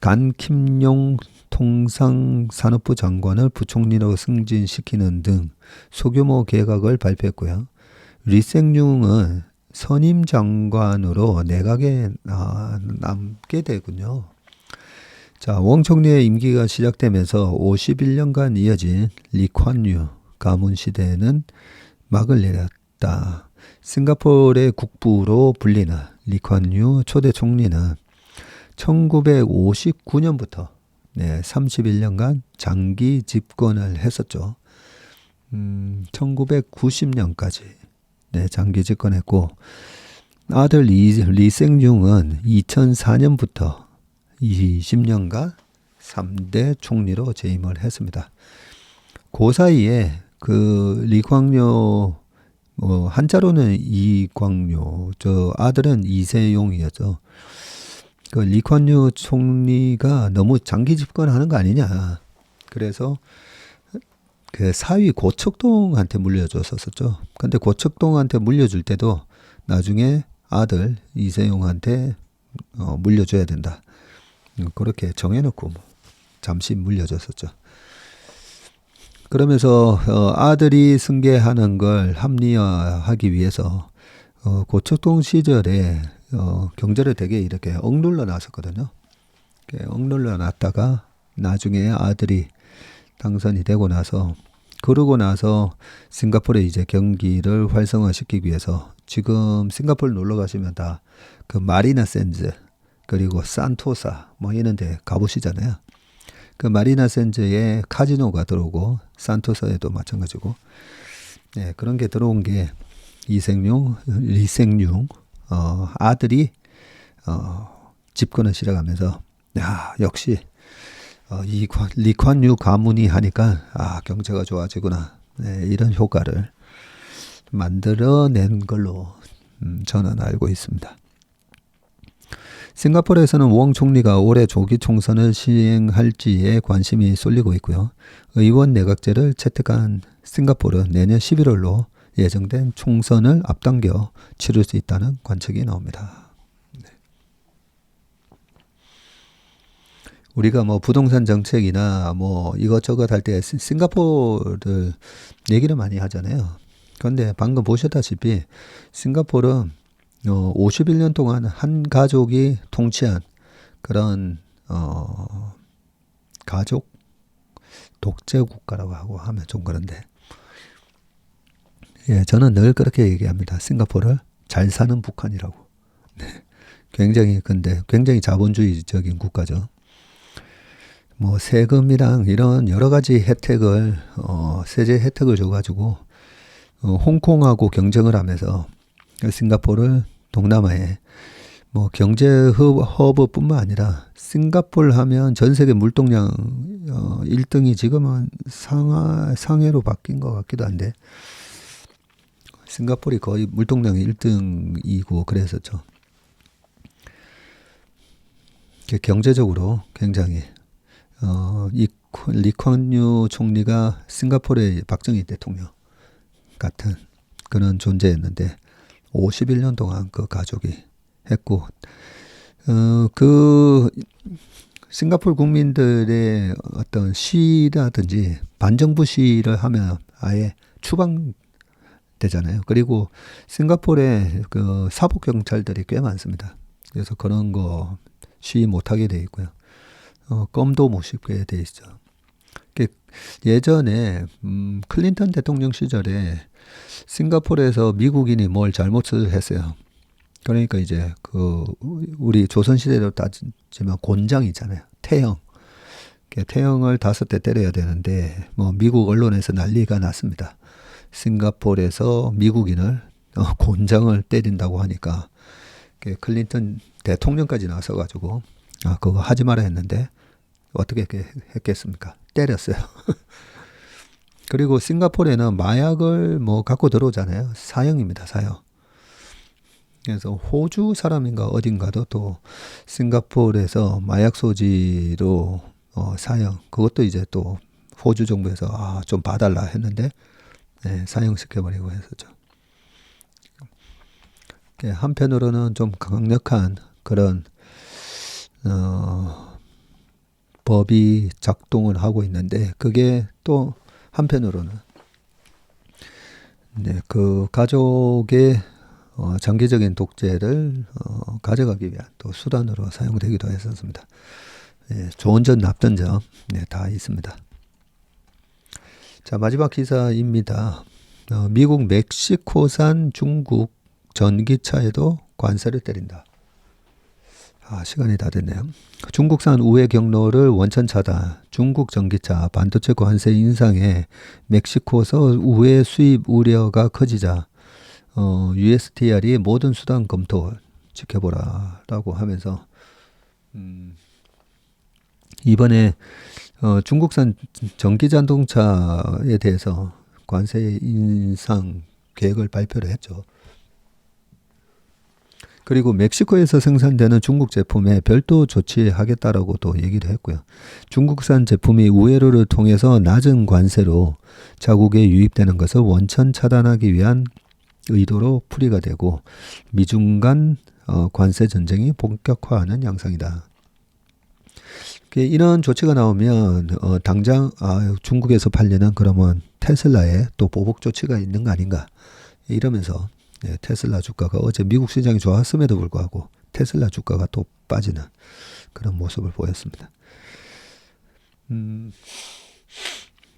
간 킴용 통상산업부 장관을 부총리로 승진시키는 등 소규모 개각을 발표했고요. 리생융은 선임 장관으로 내각에 남게 되군요. 자, 웡 총리의 임기가 시작되면서 51년간 이어진 리콴유 가문 시대에는 막을 내렸다. 싱가포르의 국부로 불리는 리콴유 초대 총리는 1959년부터 31년간 장기 집권을 했었죠. 1990년까지 장기 집권했고 아들 리생융은 2004년부터 20년간 3대 총리로 재임을 했습니다. 그 사이에 그 리콴유 한자로는 이광요, 저 아들은 이세용이었죠. 그 리콴유 총리가 너무 장기 집권하는 거 아니냐. 그래서 그 사위 고척동한테 물려줬었죠. 근데 고척동한테 물려줄 때도 나중에 아들 이세용한테 물려줘야 된다. 그렇게 정해놓고 잠시 물려줬었죠. 그러면서 아들이 승계하는 걸 합리화하기 위해서 고척동 시절에 경제를 되게 이렇게 억눌러 놨었거든요. 억눌러 놨다가 나중에 아들이 당선이 되고 나서 그러고 나서 싱가포르에 이제 경기를 활성화시키기 위해서 지금 싱가포르 놀러 가시면 다 그 마리나 샌즈 그리고 산토사 뭐 이런 데 가보시잖아요. 그 마리나 샌즈에 카지노가 들어오고 산토사에도 마찬가지고 그런 게 들어온 게 리생융 아들이 집권을 시작하면서 역시 이 리콴유 가문이 하니까 경제가 좋아지구나 이런 효과를 만들어낸 걸로 저는 알고 있습니다. 싱가포르에서는 웡 총리가 올해 조기 총선을 시행할지에 관심이 쏠리고 있고요. 의원 내각제를 채택한 싱가포르 내년 11월로 예정된 총선을 앞당겨 치를 수 있다는 관측이 나옵니다. 우리가 뭐 부동산 정책이나 뭐 이것저것 할 때 싱가포르를 얘기를 많이 하잖아요. 그런데 방금 보셨다시피 싱가포르 51년 동안 한 가족이 통치한 그런 가족 독재 국가라고 하고 하면 좀 그런데 저는 늘 그렇게 얘기합니다. 싱가포르를 잘 사는 북한이라고. 굉장히 자본주의적인 국가죠. 뭐 세금이랑 이런 여러 가지 혜택을 세제 혜택을 줘가지고 홍콩하고 경쟁을 하면서 싱가포르를 동남아에 뭐 경제 허브뿐만 아니라 싱가포르 하면 전 세계 물동량 1등이 지금은 상해로 바뀐 것 같기도 한데 싱가포르이 거의 물동량 1등이고 그랬었죠. 경제적으로 굉장히 리콴유 총리가 싱가포르의 박정희 대통령 같은 그런 존재였는데 51년 동안 그 가족이 했고 그 싱가포르 국민들의 어떤 시위라든지 반정부 시위를 하면 아예 추방되잖아요. 그리고 싱가포르에 그 사복 경찰들이 꽤 많습니다. 그래서 그런 거 시위 못하게 돼 있고요. 껌도 못 씹게 돼 있죠. 예전에 클린턴 대통령 시절에 싱가포르에서 미국인이 뭘 잘못을 했어요. 그러니까 이제 그 우리 조선시대로 따지면 곤장 있잖아요. 태형. 태형을 5대 때려야 되는데 뭐 미국 언론에서 난리가 났습니다. 싱가포르에서 미국인을 곤장을 때린다고 하니까 클린턴 대통령까지 나서가지고 그거 하지 마라 했는데 어떻게 했겠습니까? 때렸어요. 그리고 싱가포르에는 마약을 뭐 갖고 들어오잖아요. 사형입니다. 사형. 그래서 호주 사람인가 어딘가도 또 싱가포르에서 마약 소지로 사형. 그것도 이제 또 호주 정부에서 좀 봐달라 했는데 사형시켜버리고 했었죠. 한편으로는 좀 강력한 그런 법이 작동을 하고 있는데 그게 또 한편으로는 그 가족의 장기적인 독재를 가져가기 위한 또 수단으로 사용되기도 했었습니다. 좋은 점 나쁜 점 다 있습니다. 자, 마지막 기사입니다. 미국 멕시코산 중국 전기차에도 관세를 때린다. 시간이 다 됐네요. 중국산 우회 경로를 원천 차단, 중국 전기차 반도체 관세 인상에 멕시코서 우회 수입 우려가 커지자 USTR이 모든 수단 검토 지켜보라라고 하면서 이번에 중국산 전기자동차에 대해서 관세 인상 계획을 발표를 했죠. 그리고 멕시코에서 생산되는 중국 제품에 별도 조치하겠다라고 또 얘기를 했고요. 중국산 제품이 우회로를 통해서 낮은 관세로 자국에 유입되는 것을 원천 차단하기 위한 의도로 풀이가 되고 미중 간 관세 전쟁이 본격화하는 양상이다. 이런 조치가 나오면 당장 중국에서 팔리는 그러면 테슬라에 또 보복 조치가 있는 거 아닌가 이러면서 테슬라 주가가 어제 미국 시장이 좋았음에도 불구하고 테슬라 주가가 또 빠지는 그런 모습을 보였습니다.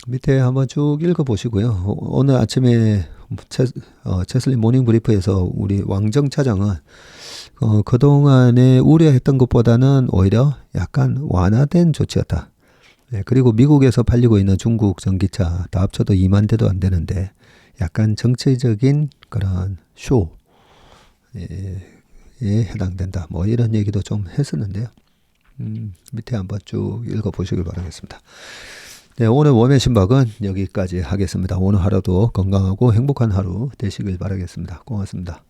밑에 한번 쭉 읽어보시고요. 오늘 아침에 채슬린 모닝 브리프에서 우리 왕정 차장은 그동안에 우려했던 것보다는 오히려 약간 완화된 조치였다. 그리고 미국에서 팔리고 있는 중국 전기차 다 합쳐도 2만 대도 안 되는데 약간 정치적인 그런 쇼에 해당된다. 뭐 이런 얘기도 좀 했었는데요. 밑에 한번 쭉 읽어보시길 바라겠습니다. 네, 오늘 웜의 신박은 여기까지 하겠습니다. 오늘 하루도 건강하고 행복한 하루 되시길 바라겠습니다. 고맙습니다.